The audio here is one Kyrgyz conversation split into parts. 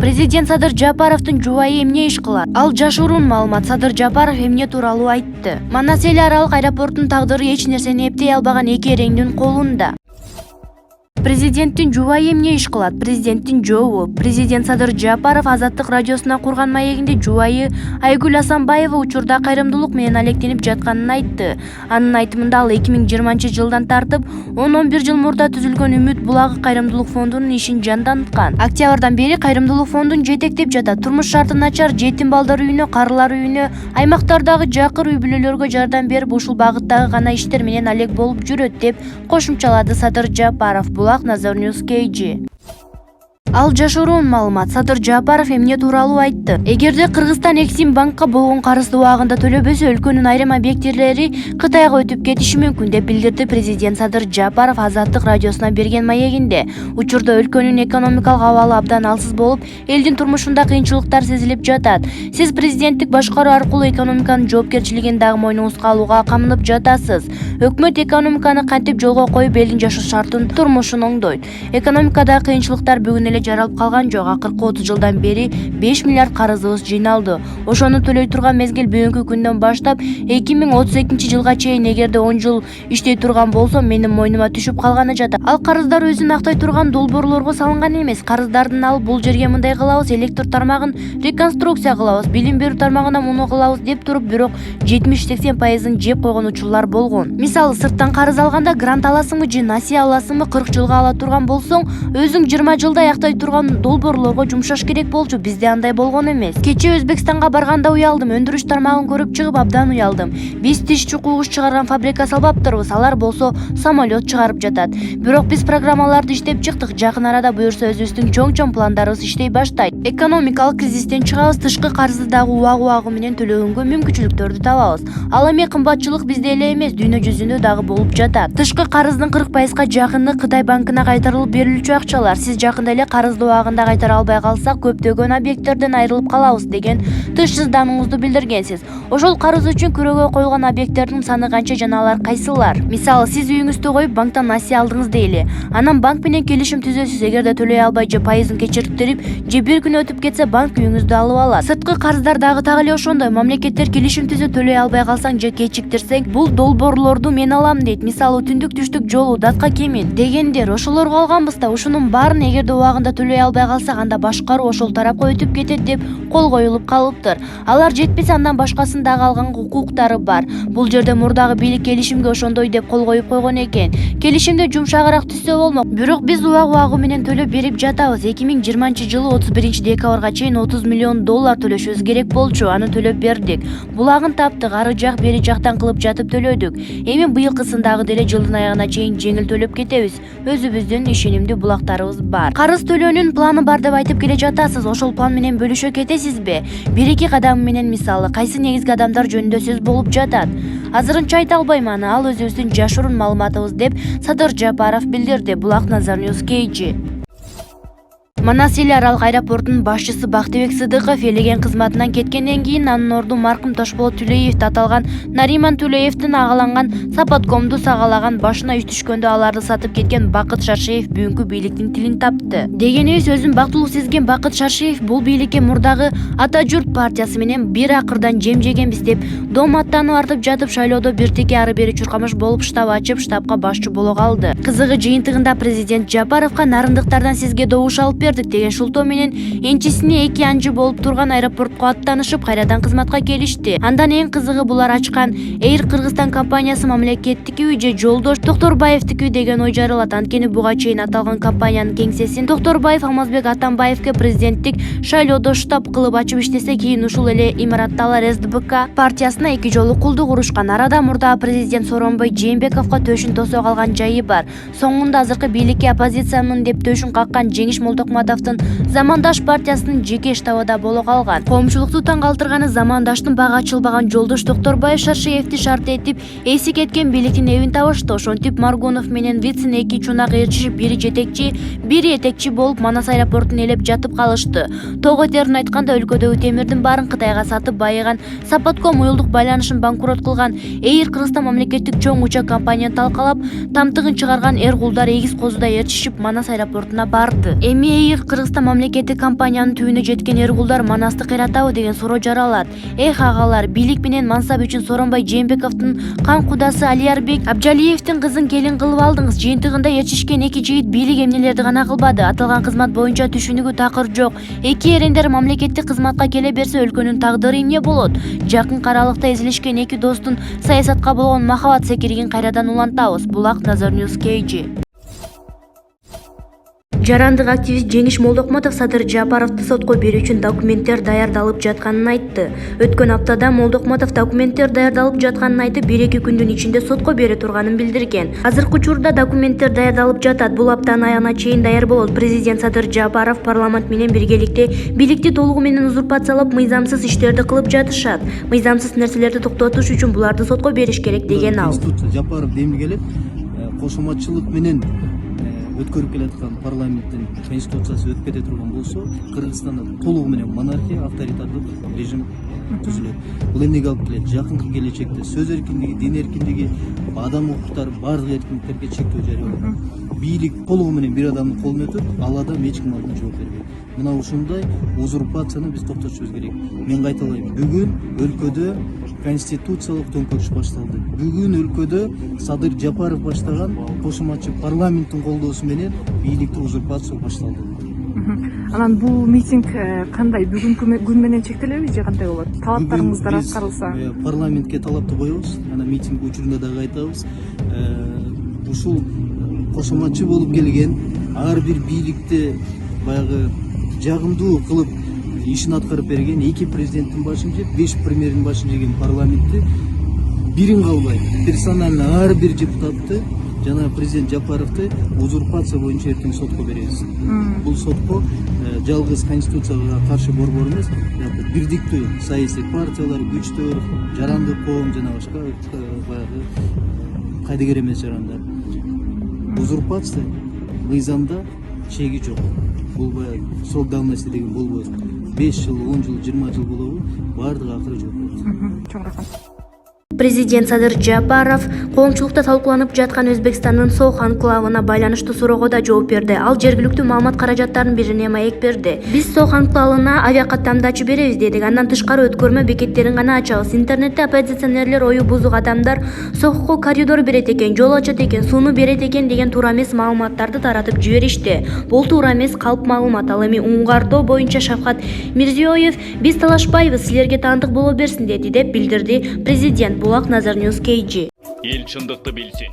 Президент Садыр Жапаровдун жубайы эмне иш кылат? Ал жашыруун маалымат. Садыр Жапаров эмне тууралуу айтты? Манас эл аралык аэропорттун тагдыры эч нерсени эптей албаган эки эреңдин колунда. Президенттин жубайы эмне иш кылат? Президенттин жообу. Президент Садыр Жапаров Азаттык радиосуна курган маегинде жубайы Айгүл Асанбаева учурда кайрымдуулук менен алектенип жатканын айтты. Анын айтымында ал 2020-жылдан тартып 10-11 жыл мурда түзүлгөн Үмүт булагы кайрымдуулук фондунун ишин жанданткан. Октябрдан бери кайрымдуулук фондун жетектеп жатат. Турмуш шарты начар жетим балдар үйүнө, карылар үйүнө, аймактардагы жакыр үй бүлөлөргө жардам берип, ушул багыттагы гана иштер менен алек болуп жүрөт деп кошумчалады Садыр Жапаров. Назар Ньюс KG. Ал жашыруун маалымат. Садыр Жапаров эмне тууралуу айтты? Эгерде Кыргызстан Эксим банкка болгон карызды убагында төлөбөсө, өлкөнүн айрым объектилери Кытайга өтүп кетиши мүмкүн деп билдирди президент Садыр Жапаров Азаттык радиосуна берген маегинде. Учурда өлкөнүн экономикалык абалы абдан алсыз болуп, элдин турмушунда кыйынчылыктар сезилип жатат. Сиз президенттик башкаруу аркылуу экономиканын жоопкерчилигин дагы мойнуңузга алууга камынып жатасыз. Өкмөт экономиканы кантип жолго коюп, элдин жашоо шартын, турмушун оңдойт. Экономикадагы кыйынчылыктар бүгүн эле жаралып калган жок. Акыркы 30 жылдан бери 5 миллиард карызыбыз жыйналды. Ошону төлөй турган мезгил бүгүнкү күндөн баштап 2032-жылга чейин эгерде 10 жыл иштей турган болсо, менин мойнума түшүп калганы жатат. Ал карыздар өзүн актай турган долбоорлорго салынган эмес. Карыздардын алып бул жерге мындай кылабыз, электр тармагын реконструкция кылабыз, билим берүү тармагына муну кылабыз деп туруп, бирок 70-80% жеп койгон учурлар болгон. Мисалы, сырттан карыз алганда грант аласыңбы же насия аласыңбы, 40 жылга ала турган болсоң, өзүң 20 жылда актай турган долбоорлорго жумшаш керек болчу. Бизде андай болгон эмес. Кечээ Өзбекстанга барганда уялдым, өндүрүш тармагын көрүп чыгып абдан уялдым. Биз тиш чукугуч чыгарган фабрика салбаптырбыз, алар болсо самолет чыгарып жатат. Бирок биз программаларды иштеп чыктык. Жакын арада буюрса өзүбүздүн чоң пландарыбыз иштей баштайт. Экономикалык кризистен чыгабыз, тышкы карызды дагы убагы менен төлөгөнгө мүмкүнчүлүктөрдү табабыз. Ал эми кымбатчылык бизде эле эмес, дүйнө жүзүндө дагы болуп жатат. Тышкы карыздын 40%-га жакыны Кытай банкына кайтарылып берилүүчү акчалар. Сиз жакында эле карызды убагында кайтара албай калсак, көптөгөн объекттерден айрылып калабыз деген тышсызданууңузду билдиргенсиз. Ошол карыз үчүн күрөөгө коюлган объекттердин саны канча жана алар кайсылар? Мисалы, сиз үйүңүздү коюп банктан насия алдыңыз дейли. Анан банк менен келишим түзөсүз. Эгерде төлөй албай же пайызын кечириптирип, же бир күн өтүп кетсе, банк үйүңүздү алып алат. Сырткы карыздар дагы так эле ошондой. Мамлекеттер келишим түзүп төлөй албай калсаң же кечиктирсең, бул долбоорлорду мен алам дейт. Мисалы, түндүк-түштүк жолу, датка кемин дегендер. Ошолорго алганбыз да, ушунун баарын эгерде убагында төлөй албай калсак, анда башкаруу ошол тарапка өтүп кетет деп кол коюлуп калыптыр. Алар жетпесе, андан башкасын дагы алганга укуктары бар. Бул жерде мурдагы бийлик келишимге ошондой деп кол коюп койгон экен. Келишимде жумшагыраак түзсө болмок. Бирок биз убагы менен төлөп берип жатабыз. 2020-жылы 31-декабрга чейин 30 миллион доллар төлөшүбүз керек болчу. Аны төлөп бердик. Булагын таптык, ары жак бери жактан кылып жатып төлөдүк. Эми быйылкысындагы деле жылдын аягына чейин жеңил төлөп кетебиз. Өзүбүздүн ишенимдүү булактарыбыз бар. Карыз төлөөнүн планы бар деп айтып келе жатасыз. Ошол план менен бөлүшө кетесизби? 1-2 кадам менен, мисалы, кайсы негизги кадамдар жөнүндө сөз болуп жатат? Азырынча айта албайм аны, ал өзүбүздүн жашыруун маалыматыбыз деп Садыр Жапаров билдирди. Булак Назар Ньюс KG. Манас эл аралык аэропортунун башчысы Бактыбек Сыдыков элеген кызматынан кеткенден кийин анын орду маркум Ташболот Түлеевди аталган Нариман Түлеевдин агаланган сапаткомду сагалаган, башына иш түшкөндө аларды сатып кеткен Бакыт Шаршеев бүгүнкү бийликтин тилин тапты. Дегенибиз, өзүн бактылуу сезген Бакыт Шаршеев бул бийликке мурдагы Ата журт партиясы менен бир акырдан жем жегенбиз деп дом аттанып артып жатып, шайлоодо бир теке ары бери чуркамыш болуп штаб ачып, штабка башчы боло калды. Кызыгы, жыйынтыгында президент Жапаровго нарындыктардан сизге добуш алып бердик деген шултоо менен энчисине эки анжы болуп турган аэропортко аттанышып, кайрадан кызматка келишти. Андан эң кызыгы, булар ачкан Эйр Кыргызстан компаниясы мамлекеттикиби же жолдош Токторбаевдики деген ой жаралат. Анткени буга чейин аталган компаниянын кеңсесин Токторбаев Алмазбек Атамбаевге президенттик шайлоодо штаб кылып ачып иштесе, кийин ушул эле имаратта алар СДПК партиясына 2 жолу кулдук урушкан. Арада мурдагы президент Сооронбай Жээнбековго төшүн тосо калган жайы бар. Соңунда азыркы бийликке оппозициямын деп төшүн каккан Жеңиш Молдокматовдун Замандаш партиясынын жеке штабыда боло калган. Коомчулукту таң калтырганы, Замандаштын бага ачылбаган жолдош Токторбаев Шаршеевди шарт этип эси кеткен бийликтин эбин табышты. Ошентип Маргунов менен Вицин эки чунак ээрчишип, бири жетекчи, бири этекчи болуп Манас аэропортун ээлеп жатып калышты. Тоо терин айтканда, өлкөдөгү темирдин баарын Кытайга сатып байыган Сапатком уюлдук байланышын банкрот кылган Эйр Кыргызстан мамлекеттик чоң учак компанияны талкалап, тамтыгын чыгарган эр кулдар эгиз козудай ээрчишип Манас аэропортуна барды. Эми Кийин Кыргызстан мамлекеттик компаниянын түбүнө жеткен эргулдар Манасты кыйратабы деген суроо жаралат. Эх агалар, бийлик менен мансап үчүн Сооронбай Жээнбековдун кан кудасы Алиярбек Абжалиевдин кызын келин кылып алдыңыз. Жыйынтыгында ээрчишкен эки жигит бийлик эмнелерди гана кылбады. Аталган кызмат боюнча түшүнүгү такыр жок. Эки эрендер мамлекеттик кызматка келе берсе өлкөнүн тагдыры эмне болот? Жакын аралыкта эзилишкен эки достун саясатка болгон махабат секиригин кайрадан улантабыз. Булак Назар Ньюс KG. Жарандык активист Жеңиш Молдокмотов Садыр Жапаровду сотко берүү үчүн документтер даярдалып жатканын айтты. Өткөн аптада Молдокмотов документтер даярдалып жатканын айтып, 1-2 күндүн ичинде сотко бере турганын билдирген. Азыркы учурда документтер даярдалып жатат. Бул аптанын аягына чейин даяр болот. Президент Садыр Жапаров парламент менен биргеликте бийликти толугу менен узурпациялап, мыйзамсыз иштерди кылып жатышат. Мыйзамсыз нерселерди токтотуш үчүн буларды сотко бериш керек деген ал. Жапаров демди келет, кошоматчылык менен өткөрүп келаткан парламенттин конституциясы өтүп кете турган болсо, Кыргызстанда толугу менен монархия, авторитардык режим түзүлөт. Бул эмнеге алып келет? Жакынкы келечекте сөз эркиндиги, дин эркиндиги, адам укуктары, бардык эркиндиктерге чектөө жарыяланат. Бийлик толугу менен бир адамдын колуна өтөт, ал адам эч ким алдында жооп бербейт. Мына ушундай узурпацияны биз токтотушубуз керек. Мен кайталайм, бүгүн өлкөдө конституциялык төңкөрүш башталды. Бүгүн өлкөдө Садыр Жапаров баштаган кошоматчы парламенттин колдоосу менен бийликти узурпация башталды. Анан бул митинг кандай, бүгүнкү күн менен чектелеби же кандай болот? Талаптарыңыздар аткарылса? Парламентке талапты коебуз, анан митинг учурунда дагы айтабыз. Ушул кошоматчы болуп келген ар бир бийликти баягы жагымдуу кылып ишин аткарып берген 2 президенттин башын жеп, 5 премьердин башын жеген парламентти бирин калбай, персонально ар бир депутатты жана президент Жапаровду узурпация боюнча эртең сотко беребиз. Бул сотко жалгыз конституцияга каршы борбор эмес, бирдиктүү саясий партиялар, күчтөр, жарандык коом жана башка баягы кайдыгер эмес жарандар. Узурпация мыйзамда чеги жок. Бул баягы срок давности деген болбойт. 5 жыл, 10 жыл, 20 жыл болобу, бардыгы акыры жок болот. Чоң рахмат. Президент Садыр Жапаров коомчулукта талкууланып жаткан Өзбекстандын Сох анклавына байланыштуу суроого да жооп берди. Ал жергиликтүү маалымат каражаттарынын бирине маек берди. Биз Сох анклавына авиакаттамды ачып беребиз дедик. Андан тышкары өткөрмө бекеттерин гана ачабыз. Интернетте оппозиционерлер ою бузук адамдар Сохко коридор берет экен, жол ачат экен, сууну берет экен деген туура эмес маалыматтарды таратып жиберишти. Бул туура эмес калп маалымат. Ал эми уңгартоо боюнча Шавкат Мирзиёев биз талашпайбыз, силерге таандык боло берсин деди деп билдирди президент. Булак Назар Ньюс KG. Эл чындыкты билсин.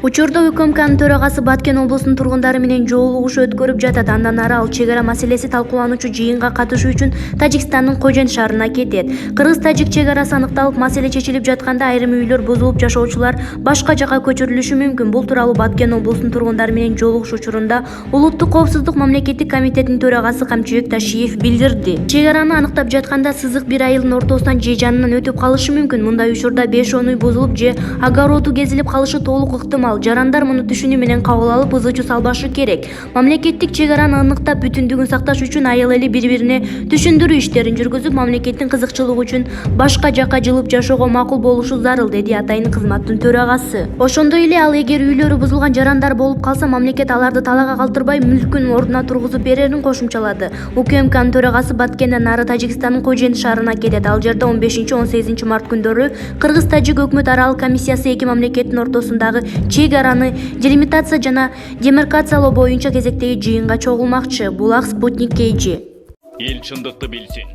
Учурда УКМКнын төрагасы Баткен облусунун тургундары менен жолугуш өткөрүп жатат. Андан ары ал чек ара маселеси талкуулануучу жыйынга катышуу үчүн Тажикстандын Кожен шаарына кетет. Кыргыз-тажик чек арасы аныкталып, маселе чечилип жатканда айрым үйлөр бузулуп, жашоочулар башка жакка көчүрүлүшү мүмкүн. Бул тууралуу Баткен облусунун тургундары менен жолугуш учурунда Улуттук коопсуздук мамлекеттик комитетинин төрагасы Камчыбек Ташиев билдирди. Чек араны аныктап жатканда сызык бир айылдын ортосунан же жанынан өтүп калышы мүмкүн. Мындай учурда 5-10 үй бузулуп же огороду кезилип калышы толук ыктымал. Жарандар муну түшүнүү менен кабыл алып, ызычуу салбашы керек. Мамлекеттик чек араны аныктап, бүтүндүгүн сакташ үчүн айыл эли бири-бирине түшүндүрүү иштерин жүргүзүп, мамлекеттин кызыкчылыгы үчүн башка жакка жылып жашоого макул болушу зарыл, деди атайын кызматтын төрагасы. Ошондой эле ал эгер үйлөрү бузулган жарандар болуп калса, мамлекет аларды талаага калтырбай мүлкүн ордуна тургузуп берерин кошумчалады. УКМКнын төрагасы Баткенден ары Тажикстандын Кожен шаарына кетет. Ал жерде 15-18 март күндөрү Кыргыз-Тажик өкмөт аралык комиссиясы эки мамлекеттин ортосундагы чек араны делимитация жана демаркациялоо боюнча кезектеги жыйынга чогулмакчы. Булак Спутник KG. Эл чындыкты билсин.